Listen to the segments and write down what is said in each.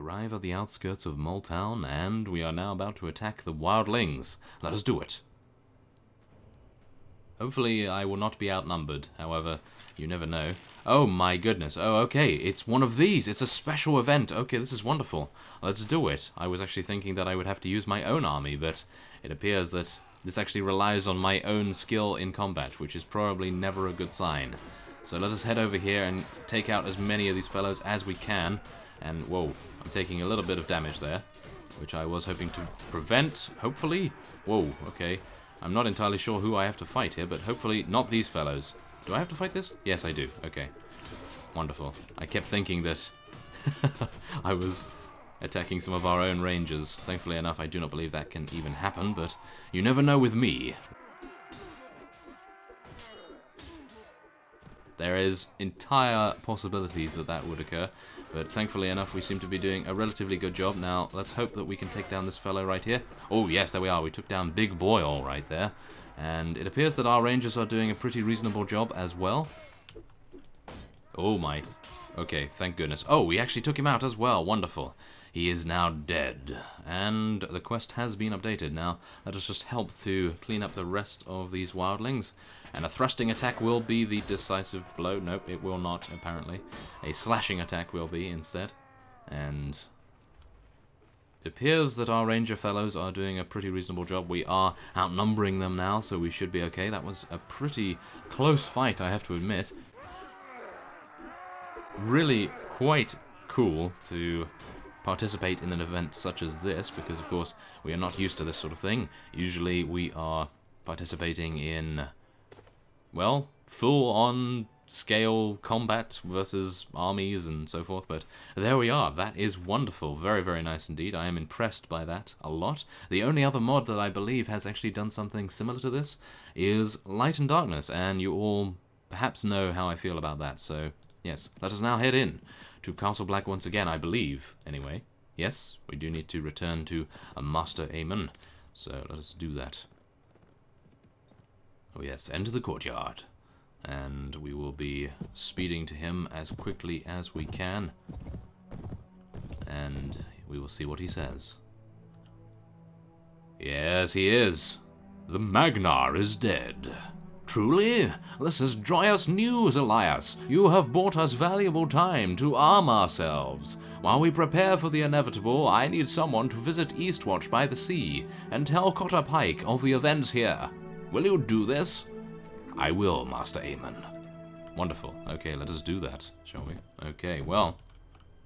arrive at the outskirts of Moat Cailin, and we are now about to attack the wildlings. Let us do it. Hopefully I will not be outnumbered, however, you never know. Oh my goodness, oh okay, it's one of these, it's a special event. Okay, this is wonderful. Let's do it. I was actually thinking that I would have to use my own army, but it appears that this actually relies on my own skill in combat, which is probably never a good sign. So let us head over here and take out as many of these fellows as we can. And, whoa, I'm taking a little bit of damage there, which I was hoping to prevent, hopefully. Whoa, okay. I'm not entirely sure who I have to fight here, but hopefully not these fellows. Do I have to fight this? Yes, I do. Okay. Wonderful. I kept thinking that I was attacking some of our own rangers. Thankfully enough, I do not believe that can even happen, but you never know with me. There is entire possibilities that that would occur, but thankfully enough we seem to be doing a relatively good job. Now, let's hope that we can take down this fellow right here. Oh yes, there we are. We took down Big Boyle right there. And it appears that our rangers are doing a pretty reasonable job as well. Oh my. Okay, thank goodness. Oh, we actually took him out as well. Wonderful. He is now dead. And the quest has been updated. Now, let us just help to clean up the rest of these wildlings. And a thrusting attack will be the decisive blow. Nope, it will not, apparently. A slashing attack will be instead. And it appears that our ranger fellows are doing a pretty reasonable job. We are outnumbering them now, so we should be okay. That was a pretty close fight, I have to admit. Really quite cool to participate in an event such as this, because of course we are not used to this sort of thing. Usually we are participating in, well, full-on scale combat versus armies and so forth, but there we are. That is wonderful. Very, very nice indeed. I am impressed by that a lot. The only other mod that I believe has actually done something similar to this is Light and Darkness, and you all perhaps know how I feel about that, so yes, let us now head in to Castle Black once again, I believe, anyway. Yes, we do need to return to Master Aemon, so let us do that. Oh yes, enter the courtyard, and we will be speeding to him as quickly as we can, and we will see what he says. Yes, he is. The Magnar is dead. Truly? This is joyous news, Elias. You have bought us valuable time to arm ourselves. While we prepare for the inevitable, I need someone to visit Eastwatch by the Sea and tell Cotter Pike of the events here. Will you do this? I will, Master Aemon. Wonderful. Okay, let us do that, shall we? Okay, well,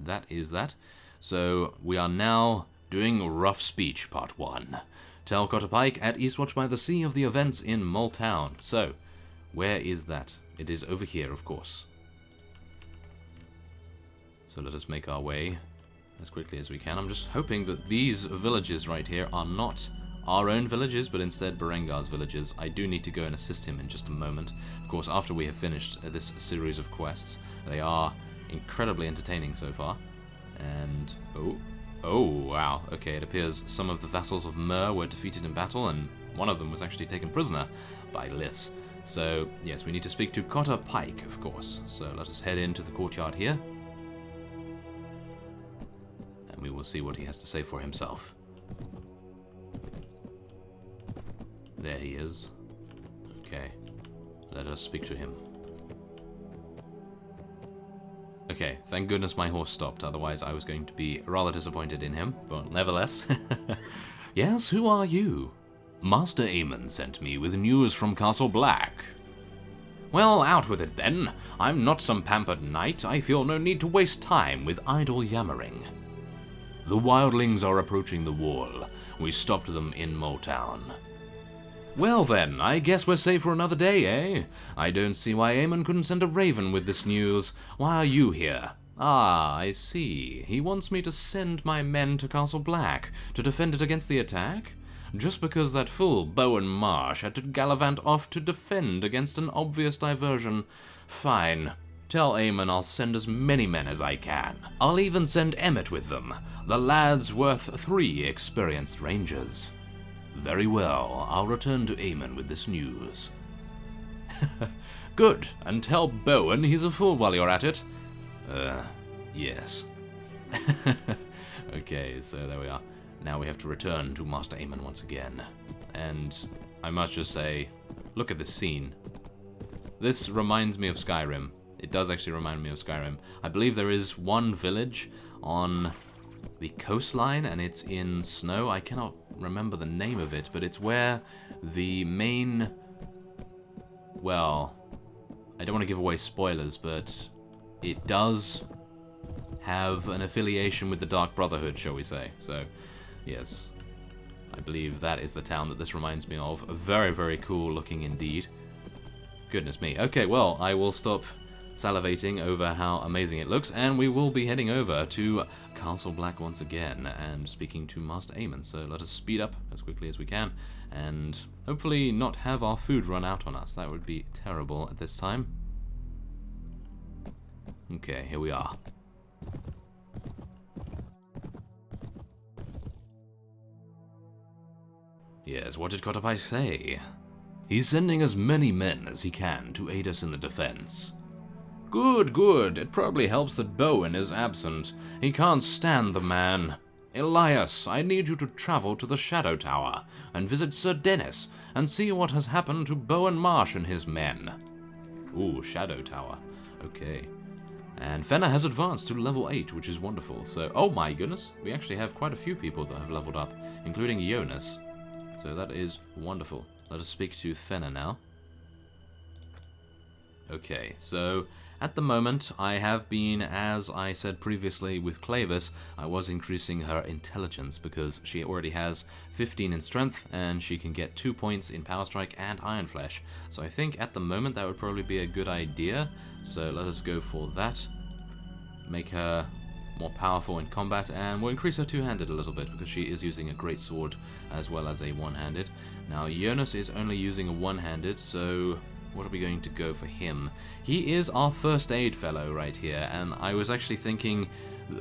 that is that. So, we are now doing Rough Speech Part 1. Tell Cotter Pike at Eastwatch by the Sea of the events in Moat Cailin. So, where is that? It is over here, of course. So let us make our way as quickly as we can. I'm just hoping that these villages right here are not our own villages, but instead Berengar's villages. I do need to go and assist him in just a moment. Of course, after we have finished this series of quests, they are incredibly entertaining so far. And, oh, wow. Okay, it appears some of the vassals of Myr were defeated in battle, and one of them was actually taken prisoner by Lys. So, yes, we need to speak to Cotter Pike, of course. So let us head into the courtyard here, and we will see what he has to say for himself. There he is. Okay, let us speak to him. Okay, thank goodness my horse stopped, otherwise I was going to be rather disappointed in him, but nevertheless. Yes, who are you? Master Aemon sent me with news from Castle Black. Well, out with it then. I'm not some pampered knight. I feel no need to waste time with idle yammering. The wildlings are approaching the wall. We stopped them in Moat Cailin. Well then, I guess we're safe for another day, eh? I don't see why Aemon couldn't send a raven with this news. Why are you here? Ah, I see. He wants me to send my men to Castle Black to defend it against the attack? Just because that fool Bowen Marsh had to gallivant off to defend against an obvious diversion. Fine. Tell Aemon I'll send as many men as I can. I'll even send Emmett with them. The lad's worth 3 experienced rangers. Very well, I'll return to Aemon with this news. Good, and tell Bowen he's a fool while you're at it. Yes. Okay, so there we are. Now we have to return to Master Aemon once again. And I must just say, look at this scene. This reminds me of Skyrim. It does actually remind me of Skyrim. I believe there is one village on the coastline, and it's in snow. I cannot remember the name of it, but it's where the main... Well, I don't want to give away spoilers, but it does have an affiliation with the Dark Brotherhood, shall we say. So, yes, I believe that is the town that this reminds me of. Very, very cool looking indeed. Goodness me. Okay, well, I will stop salivating over how amazing it looks, and we will be heading over to Castle Black once again and speaking to Master Aemon. So let us speed up as quickly as we can and hopefully not have our food run out on us. That would be terrible at this time. Okay, here we are. Yes, what did Kotapai say? He's sending as many men as he can to aid us in the defense. Good, good. It probably helps that Bowen is absent. He can't stand the man. Elias, I need you to travel to the Shadow Tower and visit Sir Dennis and see what has happened to Bowen Marsh and his men. Ooh, Shadow Tower. Okay. And Fenna has advanced to level 8, which is wonderful. So, oh my goodness, we actually have quite a few people that have leveled up, including Jonas. So that is wonderful. Let us speak to Fenna now. Okay, so at the moment I have been, as I said previously with Clavis, I was increasing her intelligence because she already has 15 in strength and she can get 2 points in Power Strike and Iron Flesh. So I think at the moment that would probably be a good idea. So let us go for that. Make her more powerful in combat, and we'll increase her two-handed a little bit because she is using a great sword as well as a one-handed. Now Jonas is only using a one-handed, so what are we going to go for him? He is our first aid fellow right here, and I was actually thinking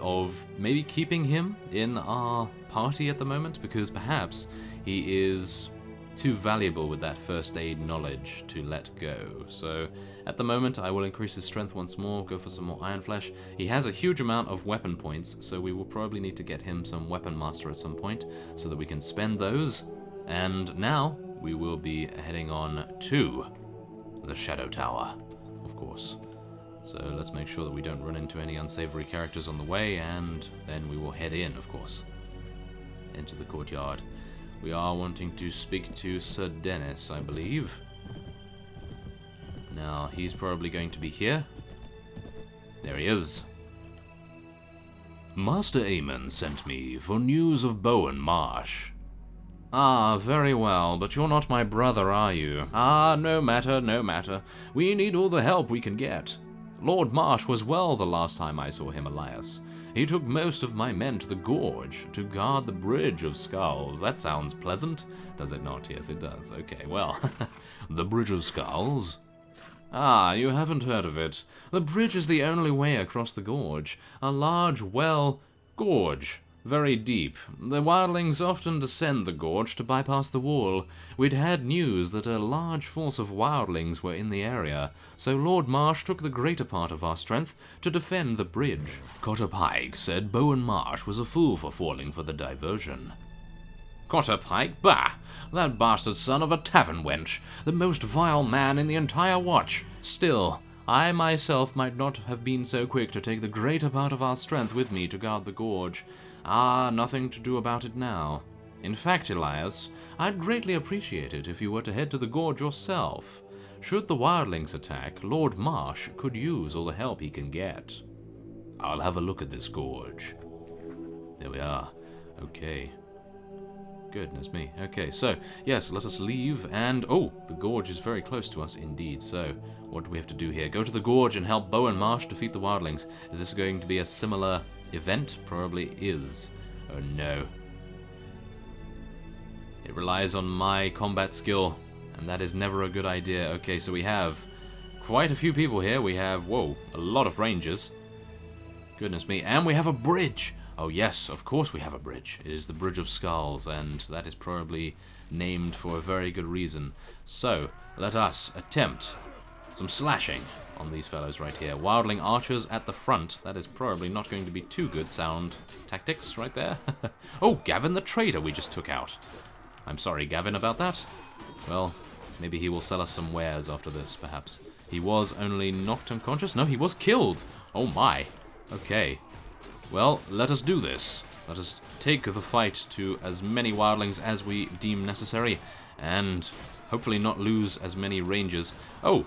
of maybe keeping him in our party at the moment because perhaps he is too valuable with that first aid knowledge to let go. So at the moment I will increase his strength once more, go for some more Iron Flesh. He has a huge amount of weapon points, so we will probably need to get him some Weapon Master at some point so that we can spend those. And now we will be heading on to the Shadow Tower, of course. So let's make sure that we don't run into any unsavory characters on the way, and then we will head in, of course, into the courtyard. We are wanting to speak to Sir Dennis, I believe. Now, he's probably going to be here. There he is. Master Aemon sent me for news of Bowen Marsh. Ah, very well, but you're not my brother, are you? Ah, no matter, no matter. We need all the help we can get. Lord Marsh was well the last time I saw him, Elias. He took most of my men to the gorge to guard the Bridge of Skulls. That sounds pleasant, does it not? Yes, it does. Okay, well, the Bridge of Skulls? Ah, you haven't heard of it. The bridge is the only way across the gorge. A large, gorge. Very deep. The wildlings often descend the gorge to bypass the wall. We'd had news that a large force of wildlings were in the area, so Lord Marsh took the greater part of our strength to defend the bridge. Cotter Pike said Bowen Marsh was a fool for falling for the diversion. Cotter Pike? Bah! That bastard son of a tavern wench! The most vile man in the entire watch! Still, I myself might not have been so quick to take the greater part of our strength with me to guard the gorge. Ah, nothing to do about it now. In fact, Elias, I'd greatly appreciate it if you were to head to the gorge yourself. Should the wildlings attack, Lord Marsh could use all the help he can get. I'll have a look at this gorge. There we are. Okay. Goodness me. Okay, so, yes, let us leave, and, oh, the gorge is very close to us indeed, so what do we have to do here? Go to the gorge and help Bowen Marsh defeat the wildlings. Is this going to be a similar event? Probably is. Oh no. It relies on my combat skill, and that is never a good idea. Okay, so we have quite a few people here. We have, whoa, a lot of rangers. Goodness me, and we have a bridge! Oh yes, of course we have a bridge. It is the Bridge of Skulls, and that is probably named for a very good reason. So, let us attempt some slashing on these fellows right here. Wildling archers at the front. That is probably not going to be too good sound tactics right there. Oh, Gavin the trader we just took out. I'm sorry, Gavin, about that. Well, maybe he will sell us some wares after this, perhaps. He was only knocked unconscious? No, he was killed. Oh my. Okay. Well, let us do this. Let us take the fight to as many wildlings as we deem necessary, and hopefully not lose as many rangers. Oh!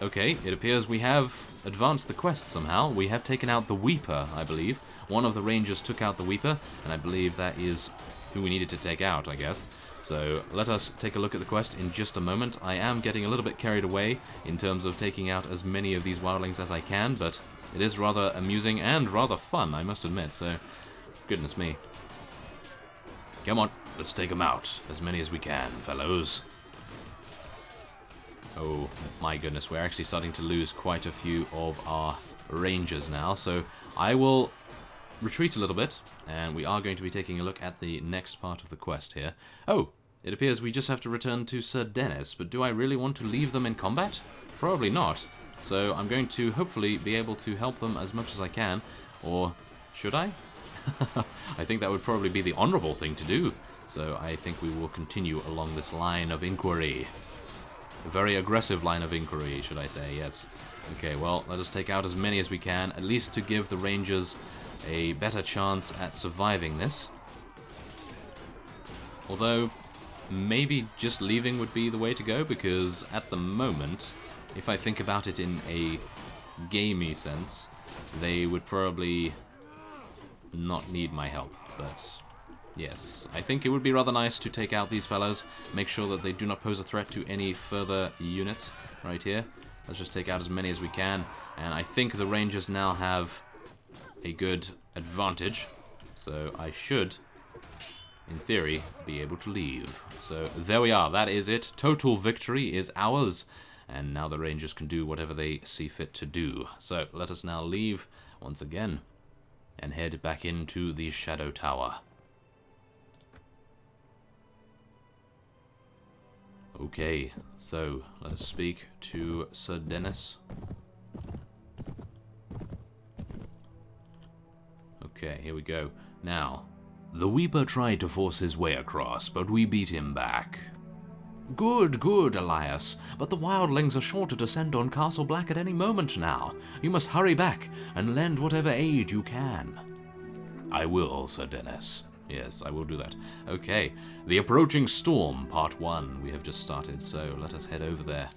Okay, it appears we have advanced the quest somehow. We have taken out the Weeper, I believe. One of the rangers took out the Weeper, and I believe that is who we needed to take out, I guess. So let us take a look at the quest in just a moment. I am getting a little bit carried away in terms of taking out as many of these wildlings as I can, but it is rather amusing and rather fun, I must admit, so goodness me. Come on, let's take them out, as many as we can, fellows. Oh my goodness, we're actually starting to lose quite a few of our rangers now, so I will retreat a little bit, and we are going to be taking a look at the next part of the quest here. Oh, it appears we just have to return to Sir Dennis, but do I really want to leave them in combat? Probably not. So I'm going to hopefully be able to help them as much as I can, or should I? I think that would probably be the honourable thing to do, so I think we will continue along this line of inquiry. A very aggressive line of inquiry, should I say, yes. Okay, well, let us take out as many as we can, at least to give the Rangers a better chance at surviving this. Although, maybe just leaving would be the way to go, because at the moment, if I think about it in a gamey sense, they would probably not need my help, but yes, I think it would be rather nice to take out these fellows, make sure that they do not pose a threat to any further units right here. Let's just take out as many as we can, and I think the Rangers now have a good advantage, so I should, in theory, be able to leave. So there we are, that is it. Total victory is ours, and now the Rangers can do whatever they see fit to do. So let us now leave once again and head back into the Shadow Tower. Okay, so let us speak to Sir Dennis. Okay, here we go. Now, the Weeper tried to force his way across, but we beat him back. Good, good, Elias, but the wildlings are sure to descend on Castle Black at any moment now. You must hurry back and lend whatever aid you can. I will, Sir Dennis. Yes, I will do that. Okay, the approaching storm, part 1. We have just started, so let us head over there.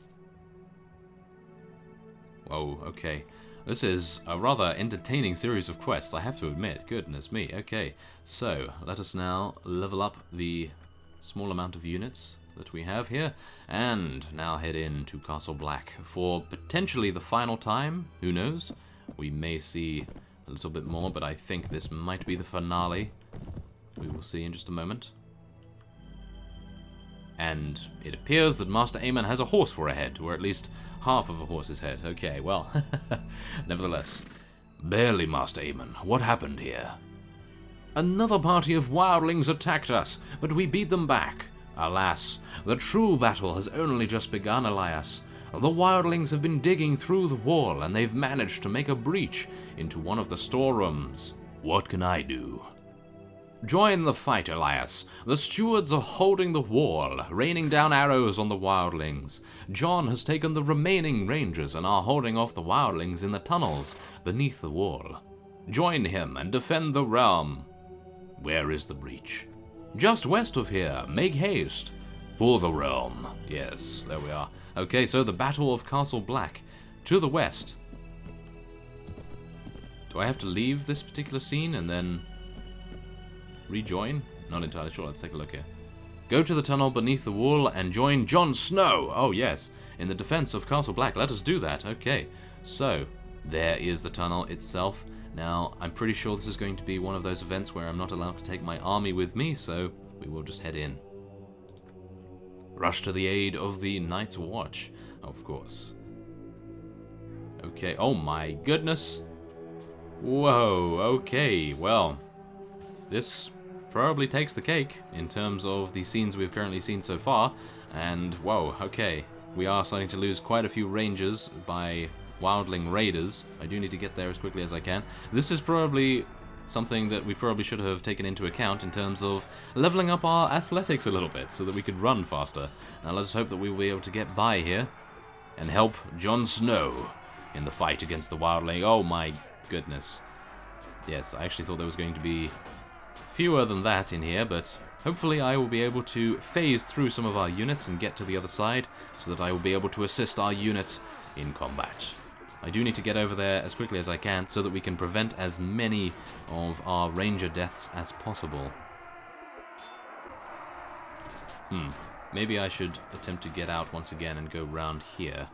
Whoa, okay. This is a rather entertaining series of quests, I have to admit. Goodness me. Okay, so let us now level up the small amount of units that we have here, and now head into Castle Black for potentially the final time. Who knows? We may see a little bit more, but I think this might be the finale. We will see in just a moment. And it appears that Master Aemon has a horse for a head, or at least half of a horse's head. Okay, well, nevertheless. Barely, Master Aemon. What happened here? Another party of wildlings attacked us, but we beat them back. Alas, the true battle has only just begun, Elias. The wildlings have been digging through the wall, and they've managed to make a breach into one of the storerooms. What can I do? Join the fight, Elias. The stewards are holding the wall, raining down arrows on the wildlings. John has taken the remaining rangers and are holding off the wildlings in the tunnels beneath the wall. Join him and defend the realm. Where is the breach? Just west of here. Make haste. For the realm. Yes, there we are. Okay, so the Battle of Castle Black. To the west. Do I have to leave this particular scene and then rejoin? Not entirely sure. Let's take a look here. Go to the tunnel beneath the wall and join Jon Snow. Oh, yes. In the defense of Castle Black. Let us do that. Okay. So, there is the tunnel itself. Now, I'm pretty sure this is going to be one of those events where I'm not allowed to take my army with me, so we will just head in. Rush to the aid of the Night's Watch. Of course. Okay. Oh, my goodness. Whoa. Okay. Well, this probably takes the cake in terms of the scenes we've currently seen so far. And, whoa, okay. we are starting to lose quite a few rangers by wildling raiders. I do need to get there as quickly as I can. This is probably something that we probably should have taken into account in terms of leveling up our athletics a little bit so that we could run faster. Now let's hope that we will be able to get by here and help Jon Snow in the fight against the wildling. Oh my goodness. Yes, I actually thought there was going to be fewer than that in here, but hopefully I will be able to phase through some of our units and get to the other side so that I will be able to assist our units in combat. I do need to get over there as quickly as I can so that we can prevent as many of our ranger deaths as possible. Maybe I should attempt to get out once again and go round here.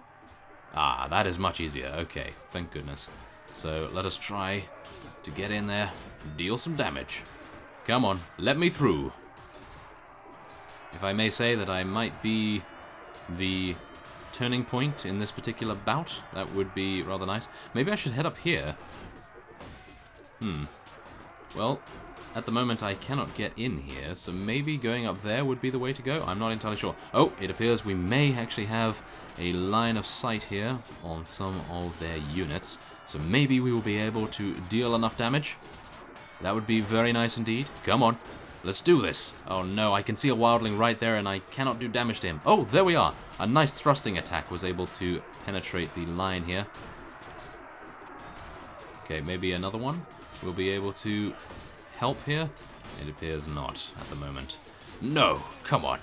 Ah, that is much easier. Okay, thank goodness. So let us try to get in there and deal some damage. Come on, let me through. If I may say that I might be the turning point in this particular bout, that would be rather nice. Maybe I should head up here. Well, at the moment I cannot get in here, so maybe going up there would be the way to go. I'm not entirely sure. Oh, it appears we may actually have a line of sight here on some of their units, so maybe we will be able to deal enough damage. That would be very nice indeed. Come on, let's do this. Oh no, I can see a wildling right there and I cannot do damage to him. Oh, there we are. A nice thrusting attack was able to penetrate the line here. Okay, maybe another one will be able to help here. It appears not at the moment. No, come on.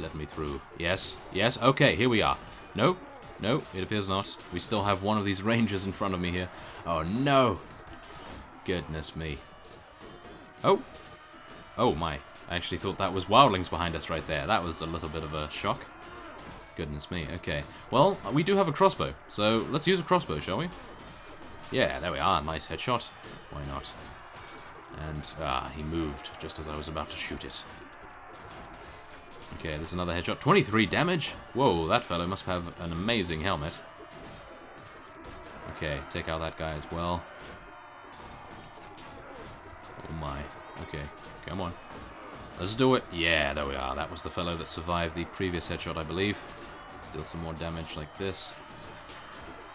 Let me through. Yes, yes, okay, here we are. No, no, it appears not. We still have one of these rangers in front of me here. Oh no. Goodness me. Oh. Oh my. I actually thought that was wildlings behind us right there. That was a little bit of a shock. Goodness me. Okay. Well, we do have a crossbow, so let's use a crossbow, shall we? Yeah, there we are. Nice headshot. Why not? And, he moved just as I was about to shoot it. Okay, there's another headshot. 23 damage? Whoa, that fellow must have an amazing helmet. Okay, take out that guy as well. Oh my. Okay, come on. Let's do it. Yeah, there we are. That was the fellow that survived the previous headshot, I believe. Still some more damage like this.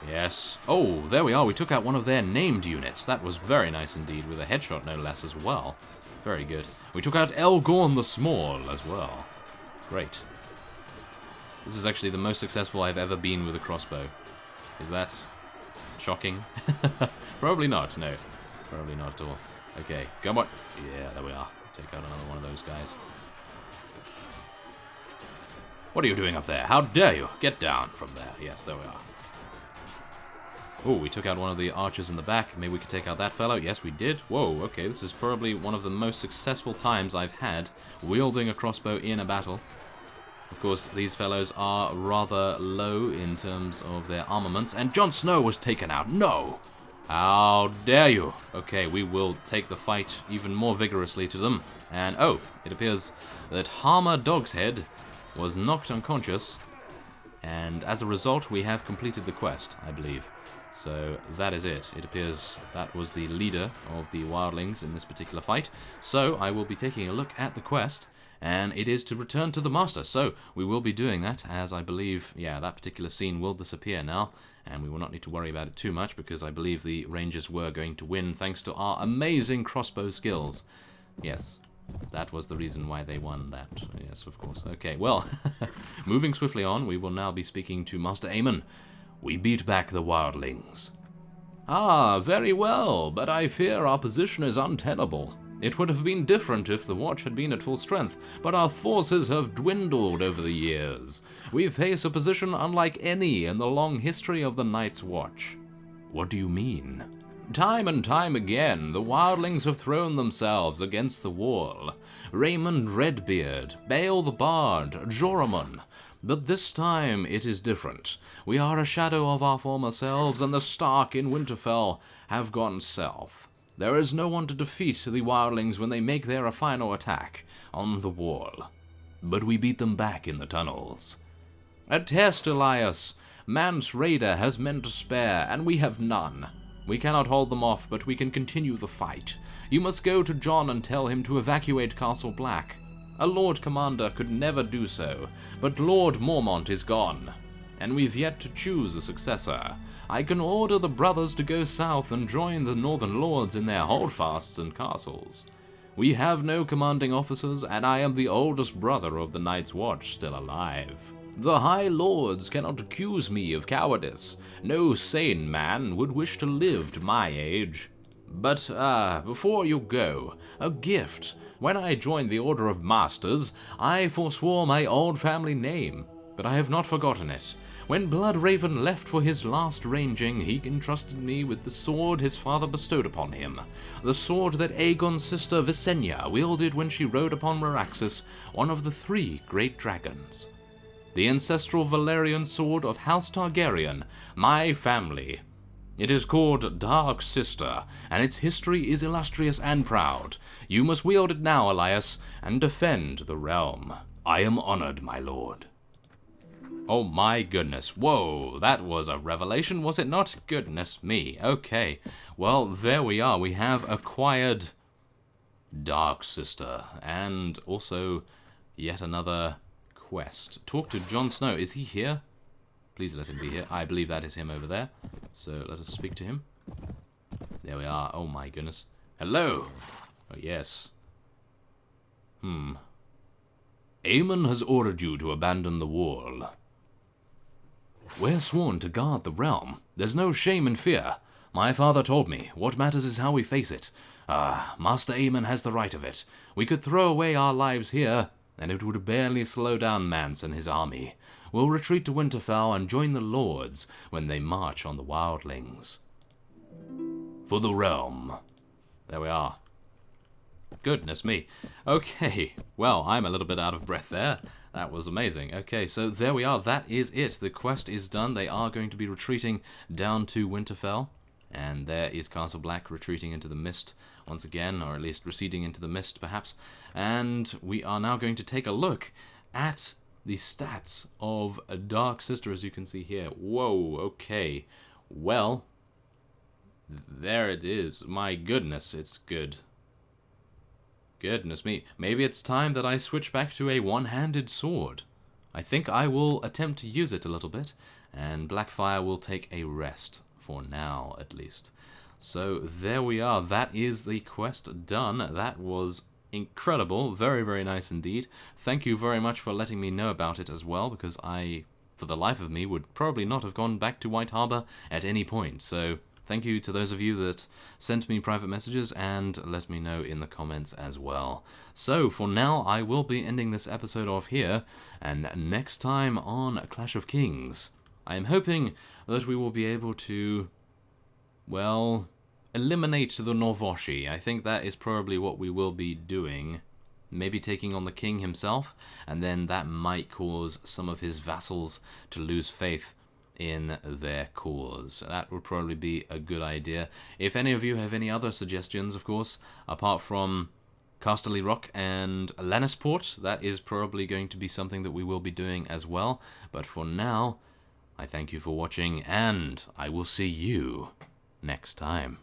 Yes. Oh, there we are. We took out one of their named units. That was very nice indeed, with a headshot no less as well. Very good. We took out Elgorn the Small as well. Great. This is actually the most successful I've ever been with a crossbow. Is that shocking? Probably not, no. Probably not at all. Okay, come on. Yeah, there we are. Take out another one of those guys. What are you doing up there? How dare you? Get down from there. Yes, there we are. Oh, we took out one of the archers in the back. Maybe we could take out that fellow. Yes, we did. Whoa, okay. This is probably one of the most successful times I've had wielding a crossbow in a battle. Of course, these fellows are rather low in terms of their armaments. And Jon Snow was taken out. No! How dare you? Okay, we will take the fight even more vigorously to them. And, oh, it appears that Harmer Dogshead was knocked unconscious. And as a result, we have completed the quest, I believe. So that is it. It appears that was the leader of the wildlings in this particular fight. So I will be taking a look at the quest, and it is to return to the Master. So we will be doing that, as I believe, yeah, that particular scene will disappear now, and we will not need to worry about it too much, because I believe the Rangers were going to win thanks to our amazing crossbow skills. Yes, that was the reason why they won that. Yes, of course. Okay, well, moving swiftly on, we will now be speaking to Master Aemon. We beat back the wildlings. Ah, very well, but I fear our position is untenable. It would have been different if the watch had been at full strength, but our forces have dwindled over the years. We face a position unlike any in the long history of the Night's Watch. What do you mean? Time and time again, the wildlings have thrown themselves against the wall. Raymond Redbeard, Bael the Bard, Joramun. But this time it is different. We are a shadow of our former selves, and the Stark in Winterfell have gone south. There is no one to defeat the wildlings when they make their final attack on the wall. But we beat them back in the tunnels. Attest, Elias. Man's raider has men to spare, and we have none. We cannot hold them off, but we can continue the fight. You must go to Jon and tell him to evacuate Castle Black. A Lord Commander could never do so, but Lord Mormont is gone. and we've yet to choose a successor. I can order the brothers to go south and join the northern lords in their holdfasts and castles. We have no commanding officers, and I am the oldest brother of the Night's Watch still alive. The High Lords cannot accuse me of cowardice. No sane man would wish to live to my age. But, before you go, a gift. When I joined the Order of Masters, I forswore my old family name, but I have not forgotten it. When Bloodraven left for his last ranging, he entrusted me with the sword his father bestowed upon him, the sword that Aegon's sister Visenya wielded when she rode upon Meraxus, one of the 3 great dragons. The ancestral Valyrian sword of House Targaryen, my family. It is called Dark Sister, and its history is illustrious and proud. You must wield it now, Elias, and defend the realm. I am honored, my lord. Oh my goodness. Whoa, that was a revelation, was it not? Goodness me. Okay. Well, there we are. We have acquired Dark Sister, and also yet another quest. Talk to Jon Snow. Is he here? Please let him be here. I believe that is him over there. So let us speak to him. There we are. Oh my goodness. Hello. Oh yes. Aemon has ordered you to abandon the wall. We're sworn to guard the realm. There's no shame in fear. My father told me, what matters is how we face it. Master Aemon has the right of it. We could throw away our lives here, and it would barely slow down Mance and his army. We'll retreat to Winterfell and join the lords when they march on the wildlings. For the realm. There we are. Goodness me. Okay, well, I'm a little bit out of breath there. That was amazing. Okay, so there we are. That is it. The quest is done. They are going to be retreating down to Winterfell. And there is Castle Black retreating into the mist once again, or at least receding into the mist, perhaps. And we are now going to take a look at the stats of a Dark Sister, as you can see here. Whoa, okay. Well, there it is. My goodness, it's good. Goodness me. Maybe it's time that I switch back to a one-handed sword. I think I will attempt to use it a little bit, and Blackfire will take a rest, for now at least. So there we are. That is the quest done. That was incredible. Very, very nice indeed. Thank you very much for letting me know about it as well, because I, for the life of me, would probably not have gone back to White Harbor at any point. So thank you to those of you that sent me private messages and let me know in the comments as well. So for now, I will be ending this episode off here, and next time on Clash of Kings, I am hoping that we will be able to, well, eliminate the Norvoshi. I think that is probably what we will be doing. Maybe taking on the king himself, and then that might cause some of his vassals to lose faith in their cause. That would probably be a good idea. If any of you have any other suggestions, of course, apart from Casterly Rock and Lannisport, that is probably going to be something that we will be doing as well. But for now, I thank you for watching, and I will see you next time.